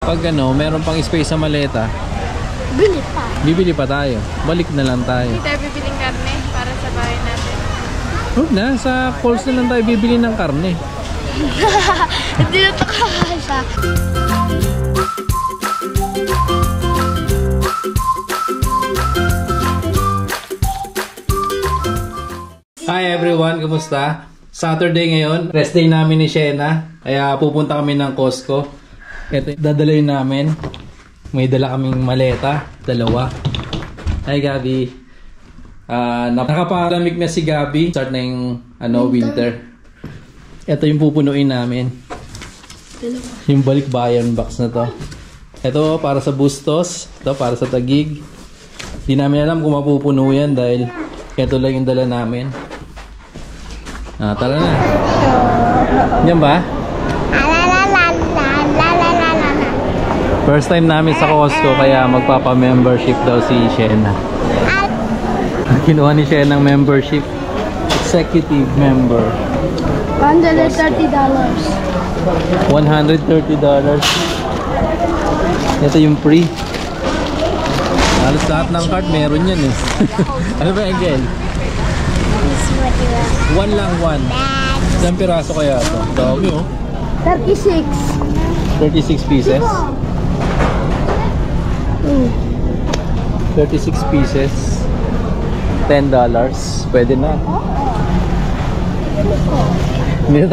Pag ano, meron pang space sa maleta, bibili pa tayo. Balik na lang tayo. Hindi tayo bibiling karne para sa bahay natin. Huwag na, sa Coles na lang tayo bibili ng karne. Hindi na ito kakasya. Hi everyone, kumusta? Saturday ngayon, rest day namin ni Shena. Kaya pupunta kami ng Costco. Ito, dadalhin namin. May dala kaming maleta, dalawa. Hi Gabi. Nakapalamig na si Gabi. Start na yung winter. Ito yung pupunuin namin. Yung balikbayan box na to. Ito para sa Bustos. Ito para sa Tagig. Hindi namin alam kung mapupuno yan dahil ito lang yung dala namin. Tara na. Yan ba? First time namin sa Costco kaya magpapa-membership daw si Shena. Kinuha ni Shena ng membership. Executive member. $130. $130. Ito yung free. Halos lahat ng card meron yan eh. Ano ba again? One lang, one. Isang piraso kaya ito. Dami oh. 36. 36 pieces. 36 pieces. $10. Pwede na. Hindi na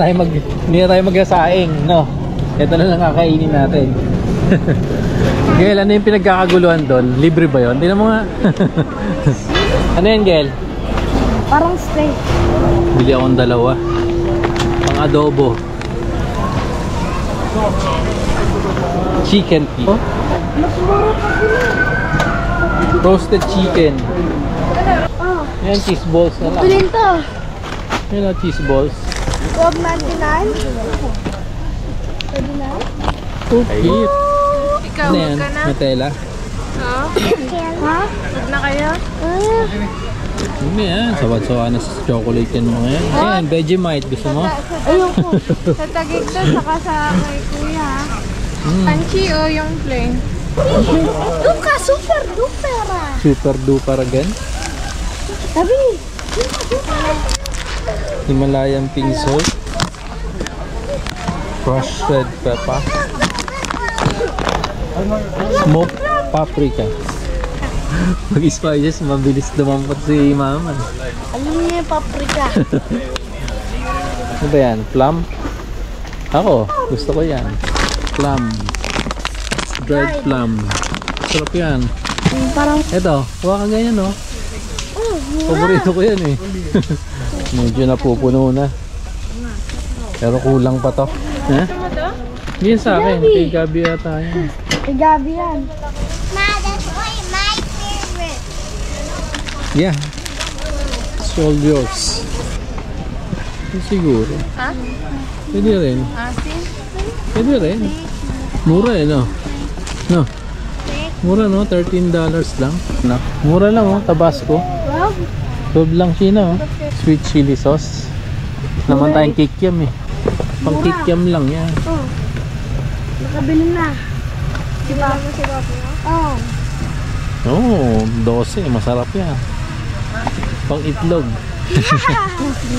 tayo magsasaing, no? Ito na lang kakainin natin. Gail, ano yung pinagkakaguluhan doon? Libre ba yun? Tingnan mo nga. Ano yan, Gail? Parang steak. Bili akong dalawa. Pang adobo. Chicken feet. Oh? Roasted chicken. Yan, cheese balls na lang. Bilhin to. Yan ang cheese balls. $12.99. Oh, cute. Ikaw, Ano yan? huwag ka na. Nutella? Ha? Huwag na kayo? Hindi yan. Sawad-sawa na sa chocolate yan mga yan. Ayan, Vegemite. Gusto mo? Ayoko. Sa Tagig to, saka sa kay kuya. Panchi o yung plain? Duka, super duper. Super duper again. Tabi. Himalayan pink salt. Crushed red pepper. Smoked paprika. Pag-spices, mabilis dumampot si mama. Ano niya yung paprika? Ano ba yan? Plum? Ako, gusto ko yan. Plum. Dried plum. Sarap yan. Parang... Eto, huwag ka ganyan no? Paborito ko yan eh. Medyo napupuno na. Pero kulang pa to. Ha? Yan sa akin. Kay Gabi yata yan. Kay Gabi yan. Yeah. It's all yours. Siguro. Ha? Pwede rin. Asin? Pwede rin. Mura eh no? No? Mura no? $13 lang. No? Mura lang oh. Tabasco. 12 lang siya oh. Sweet chili sauce. Naman tayong kikiam eh. Pang kikiam lang yan. Nakabili na. Diba? Oo. Oh, 12. Masarap yan. Pang itlog.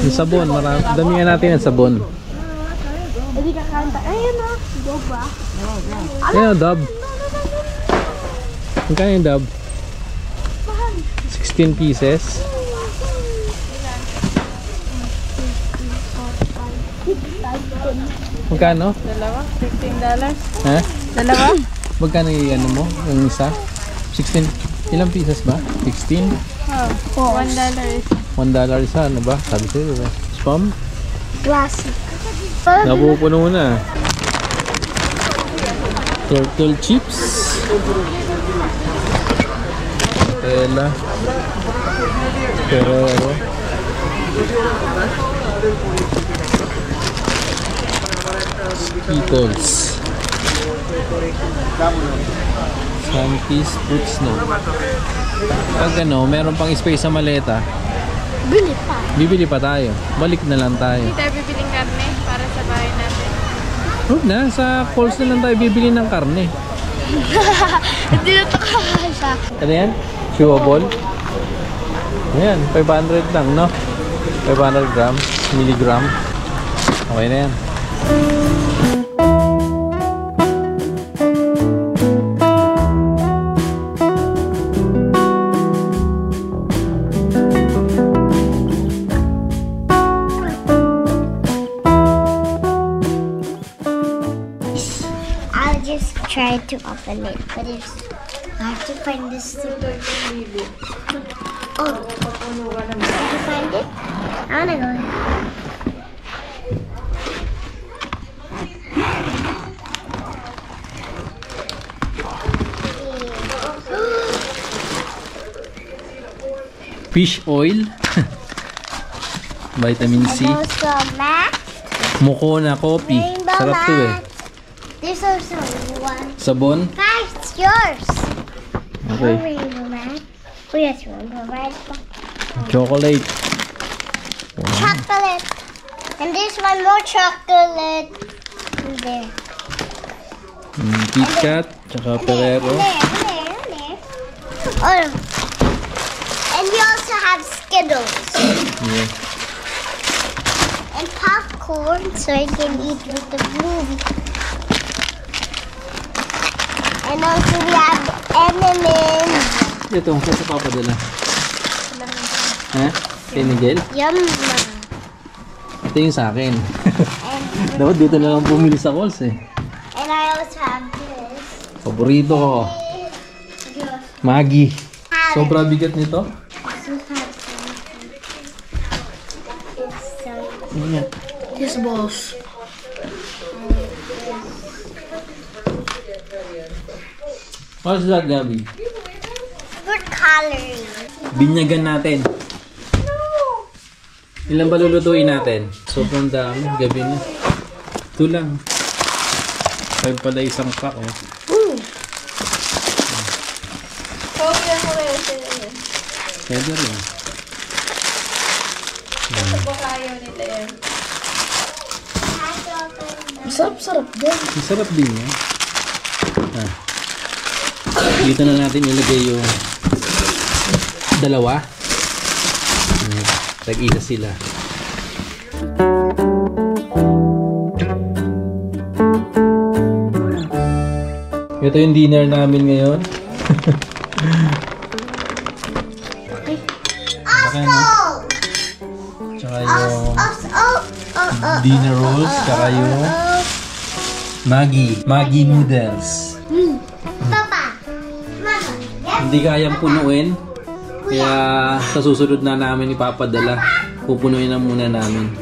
Yung sabon. Damihan natin ang sabon. Hindi kakanta. Ayun o. Doba. Ayun, dab. Magkano yung dab? 16 pieces. Magkano? Dalawa? $15? Ha? Dalawa? Magkano yung ano mo? Yung isa? 16? Ilang pieces ba? 16? Oh, $1 is. $1 isa, ano ba? Sabi sa'yo, diba? Spam? Classic. Napupuno na. Turtle chips. Tela. Ferrero. Skittles. Sunkies, fruit snow. Pag ano, meron pang space sa maleta, bibili pa tayo. Balik na lang tayo. Hindi tayo bibiling karne para sa bahay natin. Huwag na, sa Coles na lang tayo bibili ng karne. Hindi na ito kakasya. Ano yan? Chewable? Ayan, 500 lang, no? 500 grams, milligram. Okay na yan. I'll just try to open it, but it's, I have to find this thing. Oh, did you find it? I wanna go. Fish oil. Vitamin C. And also mat. Mukona coffee. Rainbow Sarap to eh. mat. There's also one. Sabon. Guys, it's yours. Okay. No rainbow mat. Oh yes, rainbow mat. Chocolate. Chocolate. And there's one more chocolate. In there. Kit Kat. Tsaka Ferrero. There. Oh. And we also have Skittles. Yeah. And popcorn so I can eat with the movie. And also we have M&M's. Ito, sa papadala. Ha? Kay Miguel? Yum. Ito yung sa akin. And, Dapat dito na lang bumili sa Coles eh. and I also have this. Paborito ko. Maggi. Sobra bigat nito. This balls. What's that, Gabby? Good coloring. Binyagan natin. Ilan ba lulutuin natin? Sobrang dami. Gabi na. Ito lang. 5 pala isang pack oh. Pwede rin. Sarap din. Masarap din yan. Ah. Dito na natin ilagay yung dalawa. Tag-isa sila. Ito yung dinner namin ngayon. Okay, no? Tsaka yung dinner rolls, tsaka yung Maggi noodles. Papa, Mama, Hindi kayang punuin. Kaya sa susunod na namin ipapadala. Pupunuin na muna namin.